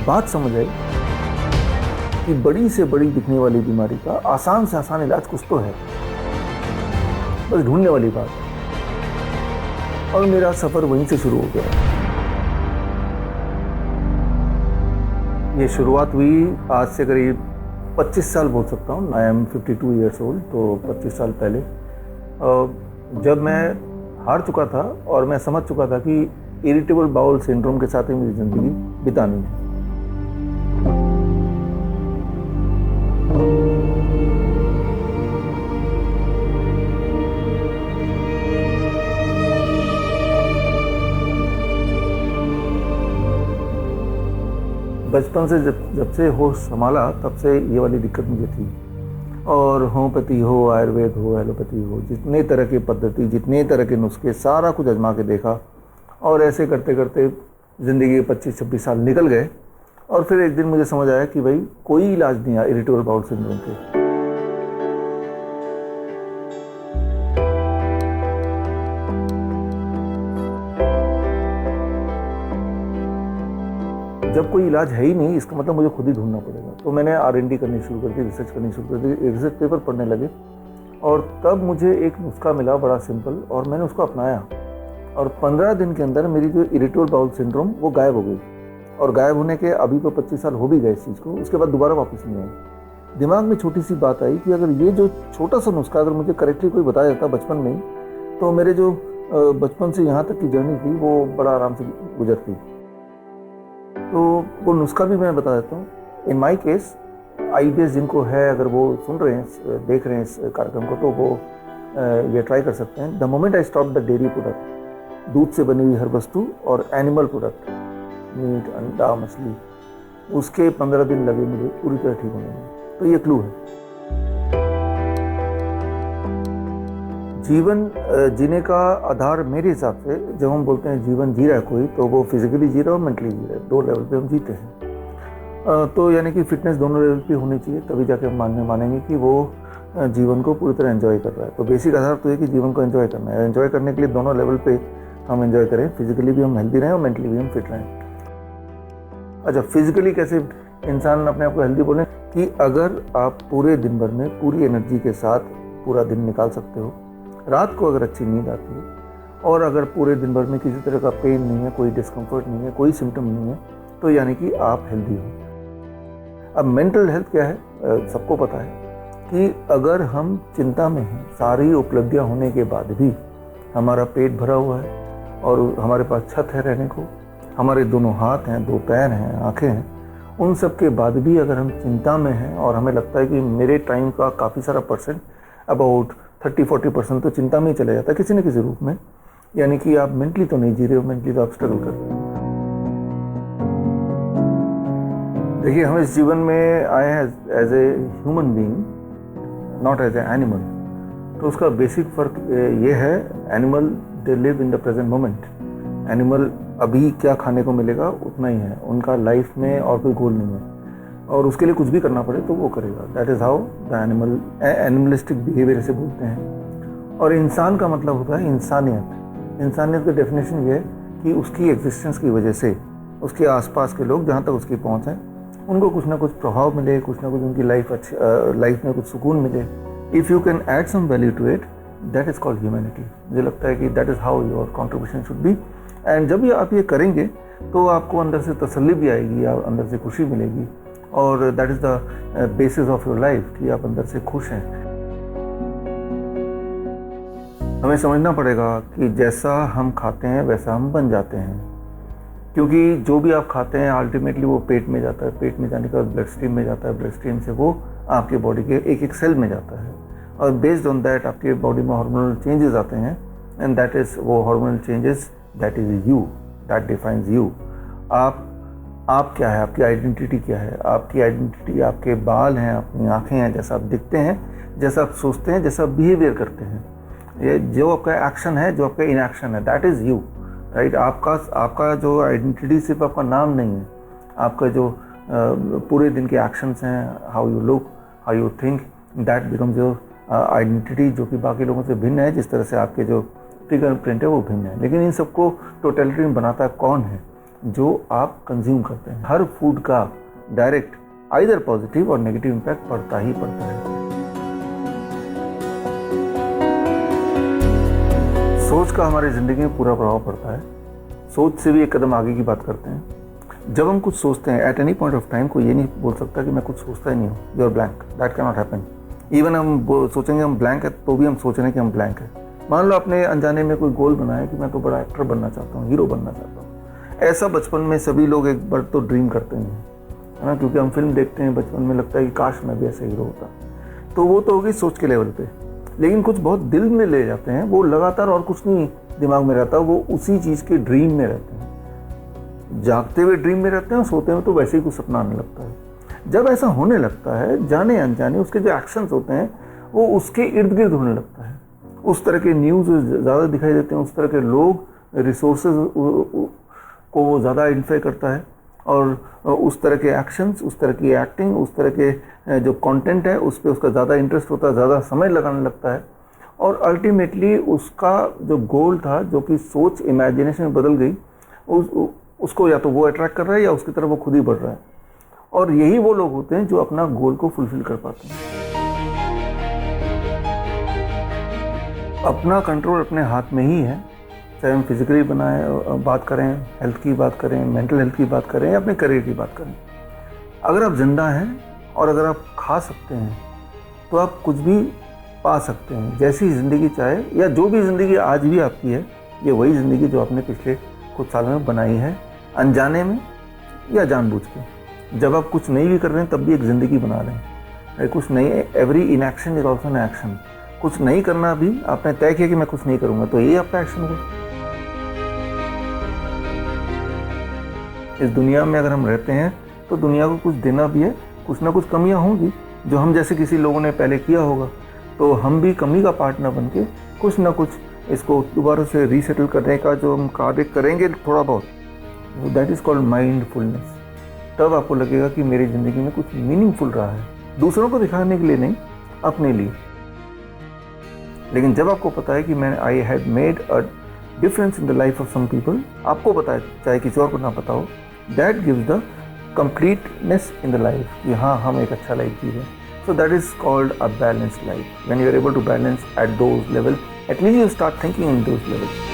बात समझ आई कि बड़ी से बड़ी दिखने वाली बीमारी का आसान से आसान इलाज कुछ तो है, बस ढूंढने वाली बात। और मेरा सफ़र वहीं से शुरू हो गया। ये शुरुआत हुई आज से करीब 25 साल बोल सकता हूँ। I am 52 years old. तो 25 साल पहले जब मैं हार चुका था और मैं समझ चुका था कि इरिटेबल बाउल सिंड्रोम के साथ ही मेरी ज़िंदगी बितानी है। बचपन से जब से होश संभाला तब से ये वाली दिक्कत मुझे थी। और होम्योपैथी हो, आयुर्वेद हो, एलोपैथी हो, जितने तरह की पद्धति, जितने तरह के नुस्खे, सारा कुछ आजमा के देखा। और ऐसे करते करते ज़िंदगी के 25-26 साल निकल गए। और फिर एक दिन मुझे समझ आया कि भाई कोई इलाज नहीं है इरिटेबल बाउल सिंड्रोम के। जब कोई इलाज है ही नहीं, इसका मतलब मुझे खुद ही ढूंढना पड़ेगा। तो मैंने R&D करनी शुरू कर दी, रिसर्च करनी शुरू कर दी, रिसर्च पेपर पढ़ने लगे। और तब मुझे एक नुस्खा मिला बड़ा सिंपल, और मैंने उसको अपनाया। और 15 दिन के अंदर मेरी जो इरिटेबल बाउल सिंड्रोम वो गायब हो गई। और गायब होने के अभी तो 25 साल हो भी गए इस चीज़ को, उसके बाद दोबारा वापस नहीं आई। दिमाग में छोटी सी बात आई कि अगर ये जो छोटा सा नुस्खा अगर मुझे करेक्टली कोई बताया जाता बचपन में ही, तो मेरे जो बचपन से यहाँ तक की जर्नी थी वो बड़ा आराम से गुजरती। तो वो नुस्खा भी मैं बता देता हूँ। इन माई केस IBS जिनको है, अगर वो सुन रहे हैं, देख रहे हैं इस कार्यक्रम को, तो वो ये ट्राई कर सकते हैं। The moment I stop the dairy product, दूध से बनी हुई हर वस्तु और एनिमल प्रोडक्ट, मीट, अंडा, मछली, उसके 15 दिन लगे मुझे पूरी तरह ठीक होने में। तो ये क्लू है। जीवन जीने का आधार मेरे हिसाब से, जब हम बोलते हैं जीवन जी रहा है कोई, तो वो फिजिकली जी रहा है और मेंटली जी रहा है। 2 लेवल पे हम जीते हैं। तो यानी कि फिटनेस दोनों लेवल पे होनी चाहिए, तभी जाके हम मानेंगे कि वो जीवन को पूरी तरह एंजॉय कर रहा है। तो बेसिक आधार तो है कि जीवन को एंजॉय करना है। एंजॉय करने के लिए दोनों लेवल पे हम एंजॉय करें, फिजिकली भी हम हेल्दी रहें और मेंटली भी हम फिट रहें। अच्छा, फिजिकली कैसे इंसान अपने आप को हेल्दी बोलें कि अगर आप पूरे दिन भर में पूरी एनर्जी के साथ पूरा दिन निकाल सकते हो, रात को अगर अच्छी नींद आती है, और अगर पूरे दिन भर में किसी तरह का पेन नहीं है, कोई डिस्कम्फर्ट नहीं है, कोई सिम्टम नहीं है, तो यानी कि आप हेल्दी हो। अब मेंटल हेल्थ क्या है, सबको पता है कि अगर हम चिंता में हैं, सारी उपलब्धियां होने के बाद भी हमारा पेट भरा हुआ है और हमारे पास छत है रहने को, हमारे दोनों हाथ हैं, 2 पैर हैं, आँखें हैं, उन सब के बाद भी अगर हम चिंता में हैं और हमें लगता है कि मेरे टाइम का काफ़ी सारा परसेंट, अबाउट 30-40% तो चिंता में ही चला जाता है किसी न किसी रूप में, यानी कि आप मेंटली तो नहीं जी रहे हो, मेंटली तो आप स्ट्रगल कर रहे हो। देखिए, हम इस जीवन में आए हैं as a human being, not as a animal. तो उसका बेसिक फ़र्क ये है, animal they live in the present moment. Animal अभी क्या खाने को मिलेगा उतना ही है, उनका लाइफ में और कोई गोल नहीं है, और उसके लिए कुछ भी करना पड़े तो वो करेगा। That is how the animalistic behaviour से बोलते हैं। और इंसान का मतलब होता है इंसानियत। इंसानियत की डेफिनेशन ये है कि उसकी एग्जिस्टेंस की वजह से उसके आसपास के लोग, जहाँ तक उसकी पहुँच है, उनको कुछ ना कुछ प्रभाव मिले, कुछ ना कुछ उनकी लाइफ में कुछ सुकून मिले। If you can add some value to it, that is called humanity. मुझे लगता है कि that is how your contribution should be. And जब आप ये करेंगे तो आपको अंदर से तसल्ली भी आएगी, अंदर से खुशी मिलेगी, और that is the basis of your life कि आप अंदर से खुश हैं। हमें समझना पड़ेगा कि जैसा हम खाते हैं वैसा हम बन जाते हैं, क्योंकि जो भी आप खाते हैं अल्टीमेटली वो पेट में जाता है, पेट में जाने के बाद ब्लड स्ट्रीम में जाता है, ब्लड स्ट्रीम से वो आपके बॉडी के एक एक सेल में जाता है, और बेस्ड ऑन दैट आपके बॉडी में हार्मोनल चेंजेस आते हैं। एंड दैट इज़ वो hormonal changes, that is you, that defines you. आप क्या है, आपकी आइडेंटिटी क्या है? आपकी आइडेंटिटी आपके बाल हैं, अपनी आँखें हैं, जैसा आप दिखते हैं, जैसा आप सोचते हैं, जैसा आप बिहेवियर करते हैं, ये जो आपका एक्शन है, जो आपका इनएक्शन है, दैट इज़ यू, राइट। आपका जो आइडेंटिटी सिर्फ आपका नाम नहीं है, आपका जो पूरे दिन के एक्शंस हैं, how you look, how you think, that becomes your identity, जो कि बाकी लोगों से भिन्न है। जिस तरह से आपके जो फिंगर प्रिंट है वो भिन्न है, लेकिन इन सबको टोटलिटी में बनाता कौन है? जो आप कंज्यूम करते हैं। हर फूड का डायरेक्ट आइदर पॉजिटिव और नेगेटिव इम्पैक्ट पड़ता ही पड़ता है। सोच का हमारी ज़िंदगी में पूरा प्रभाव पड़ता है। सोच से भी एक कदम आगे की बात करते हैं। जब हम कुछ सोचते हैं at any point of time, कोई ये नहीं बोल सकता कि मैं कुछ सोचता ही नहीं हूँ, you are blank, that can not happen. Even हम सोचेंगे हम ब्लैंक है तो भी हम सोच रहे हैं कि हम ब्लैंक है। मान लो आपने अनजाने में कोई गोल बनाया कि मैं तो बड़ा एक्टर बनना चाहता हूँ, हीरो बनना चाहता हूँ। ऐसा बचपन में सभी लोग एक बार तो ड्रीम करते हैं, है ना, क्योंकि हम फिल्म देखते हैं बचपन में, लगता है कि काश मैं भी ऐसा हीरो होता। तो वो तो होगी सोच के लेवल पे। लेकिन कुछ बहुत दिल में ले जाते हैं, वो लगातार और कुछ नहीं दिमाग में रहता, वो उसी चीज़ के ड्रीम में रहते हैं। जागते हुए ड्रीम में रहते हैं और सोते हुए तो वैसे ही कुछ सपना आने लगता है। जब ऐसा होने लगता है, जाने अनजाने उसके जो एक्शंस होते हैं वो उसके इर्द गिर्द होने लगता है। उस तरह के न्यूज़ ज़्यादा दिखाई देते हैं, उस तरह के लोग, रिसोर्सेज को वो ज़्यादा आइडेंटिफाई करता है, और उस तरह के एक्शंस, उस तरह की एक्टिंग, उस तरह के जो कंटेंट है उस पर उसका ज़्यादा इंटरेस्ट होता है, ज़्यादा समय लगाने लगता है। और अल्टीमेटली उसका जो गोल था, जो कि सोच इमेजिनेशन में बदल गई, उसको या तो वो अट्रैक्ट कर रहा है या उसकी तरफ वो खुद ही बढ़ रहा है। और यही वो लोग होते हैं जो अपना गोल को फुलफिल कर पाते हैं। अपना कंट्रोल अपने हाथ में ही है, चाहे हम फिजिकली बात करें, हेल्थ की बात करें, मेंटल हेल्थ की बात करें या अपने करियर की बात करें। अगर आप जिंदा हैं और अगर आप खा सकते हैं तो आप कुछ भी पा सकते हैं, जैसी ज़िंदगी चाहे, या जो भी ज़िंदगी आज भी आपकी है, ये वही ज़िंदगी जो आपने पिछले कुछ सालों में बनाई है, अनजाने में या जानबूझ के। जब आप कुछ नहीं भी कर रहे हैं तब भी एक ज़िंदगी बना रहे हैं। कुछ नहीं, every inaction is also an action. कुछ नहीं करना भी आपने तय किया कि मैं कुछ नहीं करूँगा, तो यही आपका एक्शन होगा। इस दुनिया में अगर हम रहते हैं तो दुनिया को कुछ देना भी है, कुछ ना कुछ कमियां होंगी जो हम जैसे किसी लोगों ने पहले किया होगा, तो हम भी कमी का पार्टनर बन के कुछ ना कुछ इसको दोबारा से रीसेटल करने का जो हम कार्य करेंगे थोड़ा बहुत, दैट इज़ कॉल्ड माइंडफुलनेस। तब आपको लगेगा कि मेरी ज़िंदगी में कुछ मीनिंगफुल रहा है, दूसरों को दिखाने के लिए नहीं, अपने लिए। लेकिन जब आपको पता है कि मैं I had made a difference in the life of some people, आपको पता है, चाहे किसी और को ना पता हो, that gives the completeness in the life कि हाँ, हम एक अच्छा लाइफ जी रहे हैं। So that is called a balanced life. When you are able to balance at those levels, at least you start thinking in those levels.